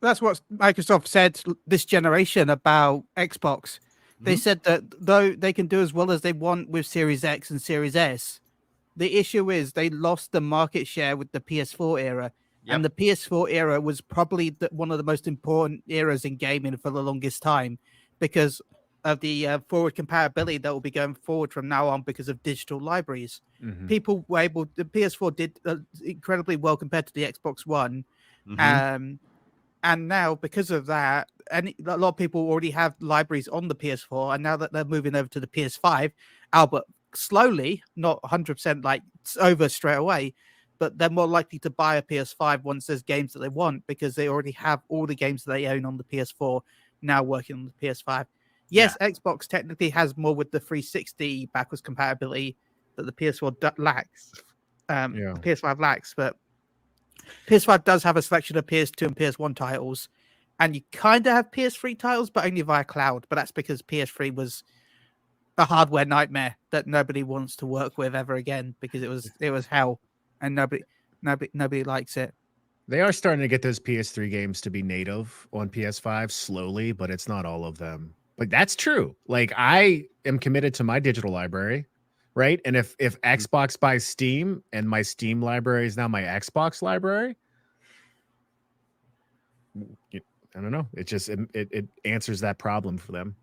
That's what Microsoft said this generation about Xbox. They Mhm. said that though they can do as well as they want with Series X and Series S, the issue is they lost the market share with the PS4 era. And Yep. the PS4 era was probably one of the most important eras in gaming for the longest time because of the forward compatibility that will be going forward from now on because of digital libraries. Mhm. People were able, the PS4 did incredibly well compared to the Xbox One. Hmm. Um, and now because of that, and a lot of people already have libraries on the PS4, and now that they're moving over to the PS5, albeit slowly, not 100% like over straight away, but they're more likely to buy a PS5 once there's games that they want because they already have all the games that they own on the PS4 now working on the PS5. Yeah. Yes, Xbox technically has more with the 360 backwards compatibility that the PS4 lacks. Yeah. The PS5 lacks, but PS5 does have a selection of PS2 and PS1 titles, and you kind of have PS3 titles, but only via cloud. But that's because PS3 was a hardware nightmare that nobody wants to work with ever again because it was hell, and nobody likes it. They are starting to get those PS3 games to be native on PS5 slowly, but it's not all of them. But that's true. Like I am committed to my digital library, right? And if Xbox buys Steam and my Steam library is now my Xbox library, I don't know. It just it answers that problem for them.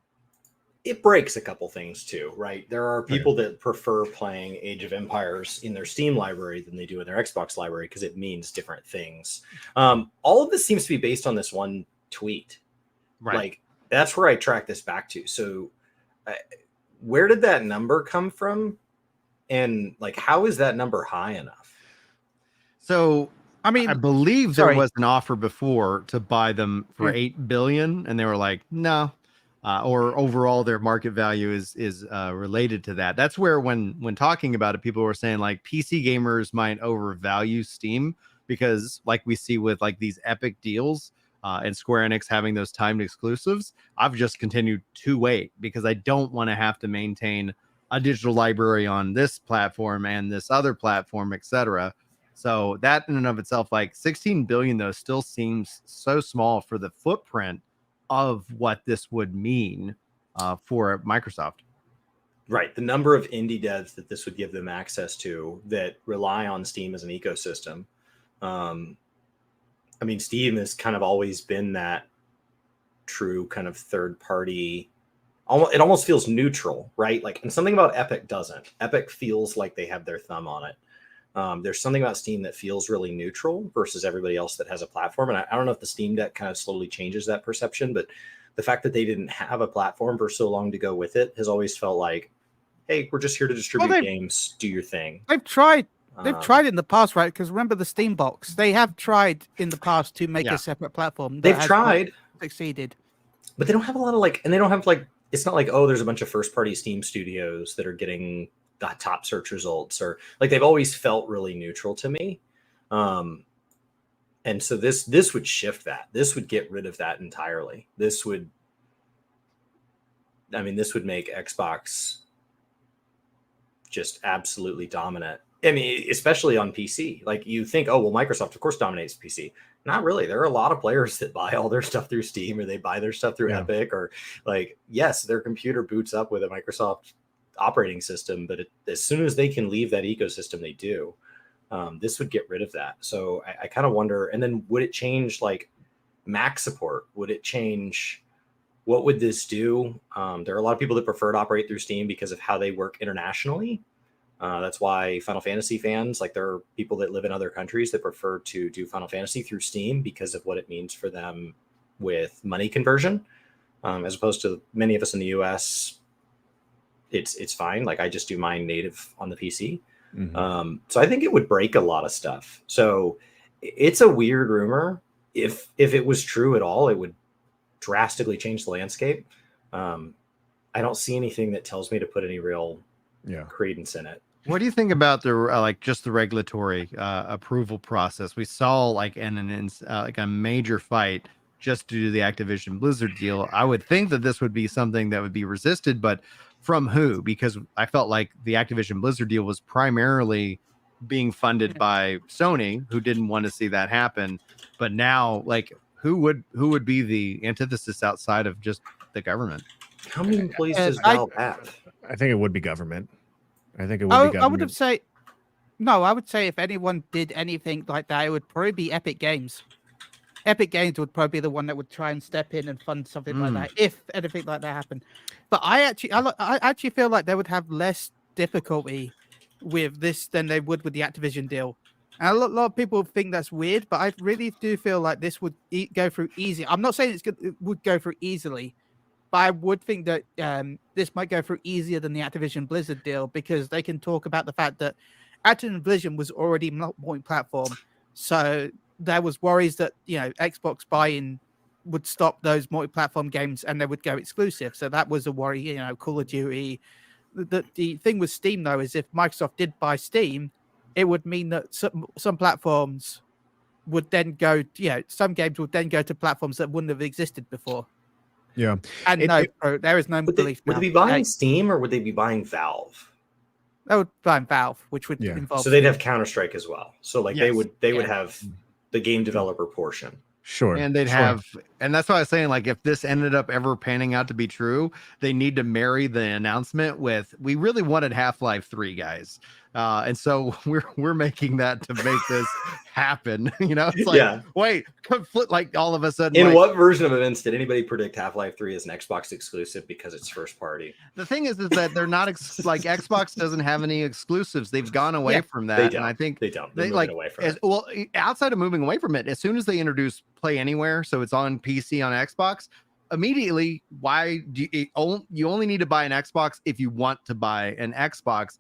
It breaks a couple things too, right? There are Okay. people that prefer playing Age of Empires in their Steam library than they do in their Xbox library because it means different things. All of this seems to be based on this one tweet. Right. Like that's where I track this back to. So, where did that number come from? And like, how is that number high enough? So I mean, I believe there sorry. was an offer before to buy them for Yeah. 8 billion, and they were like, no. Or overall, their market value is related to that. That's where when talking about it, people were saying like PC gamers might overvalue Steam because, like we see with like these epic deals and Square Enix having those timed exclusives, I've just continued to wait because I don't want to have to maintain a digital library on this platform and this other platform, etc. So that in and of itself, like 16 billion though, still seems so small for the footprint of what this would mean for Microsoft. Right. The number of indie devs that this would give them access to that rely on Steam as an ecosystem. I mean, Steam has kind of always been that true kind of third party. It almost feels neutral, right? Like, and something about Epic doesn't. Epic feels like they have their thumb on it. There's something about Steam that feels really neutral versus everybody else that has a platform. And I don't know if the Steam Deck kind of slowly changes that perception, but the fact that they didn't have a platform for so long to go with it has always felt like, hey, we're just here to distribute games. Do your thing. They've tried. They've tried in the past, right? Because remember the Steam Box. They have tried in the past to make a separate platform. They've tried, succeeded, but they don't have a lot of like, and they don't have like. It's not like, oh, there's a bunch of first-party Steam studios that are getting the top search results, or like they've always felt really neutral to me. And so this would shift that. This would get rid of that entirely. This would make Xbox just absolutely dominant. I mean, especially on PC. Like you think, oh, well, Microsoft, of course, dominates PC. Not really. There are a lot of players that buy all their stuff through Steam, or they buy their stuff through Epic, or like, yes, their computer boots up with a Microsoft operating system, but as soon as they can leave that ecosystem, they do. This would get rid of that. So I kind of wonder, and then would it change like Mac support? Would it change? What would this do? There are a lot of people that prefer to operate through Steam because of how they work internationally. That's why Final Fantasy fans, like there are people that live in other countries that prefer to do Final Fantasy through Steam because of what it means for them with money conversion, as opposed to many of us in the US. It's fine. Like I just do mine native on the PC. Mm-hmm. So I think it would break a lot of stuff. So it's a weird rumor. If it was true at all, it would drastically change the landscape. I don't see anything that tells me to put any real credence in it. What do you think about the like just the regulatory approval process? We saw like like a major fight just due to the Activision Blizzard deal. I would think that this would be something that would be resisted, but from who? Because I felt like the Activision Blizzard deal was primarily being funded by Sony, who didn't want to see that happen. But now, like, who would be the antithesis outside of just the government? How many employees And does Valve have? I think it would be government. I think it would be I government. would have say no. I would say if anyone did anything like that, it would probably be Epic Games. Epic Games would probably be the one that would try and step in and fund something like that if anything like that happened. But I actually feel like they would have less difficulty with this than they would with the Activision deal. And a lot of people think that's weird, but I really do feel like this would go through easy. I'm not saying it would go through easily, but I would think that this might go through easier than the Activision Blizzard deal because they can talk about the fact that Activision Blizzard was already multi-platform, so there was worries that Xbox buy-in would stop those multi-platform games and they would go exclusive. So that was a worry. Call of Duty. The thing with Steam though is if Microsoft did buy Steam, it would mean that some platforms would then go. Some games would then go to platforms that wouldn't have existed before. Yeah, And there is no Would belief. they be buying Steam or would they be buying Valve? They would buy Valve, which would Yeah. involve. So they'd have Counter-Strike as well. So like Yes. they would have the game developer portion. sure. And they'd sure. have, and that's why I was saying, like, if this ended up ever panning out to be true, they need to marry the announcement with, we really wanted Half-Life 3, guys. And so we're making that to make this happen. It's like, Yeah. wait, conflict, like all of a sudden. In like, what version of events did anybody predict Half-Life 3 as an Xbox exclusive because it's first party? The thing is that they're not like Xbox doesn't have any exclusives. They've gone away Yeah, from They that. don't. And I think They don't. They're they moving like away from as it. well outside of moving away from it, as soon as they introduce Play Anywhere, so it's on PC, on Xbox, immediately, why do you only need to buy an Xbox if you want to buy an Xbox?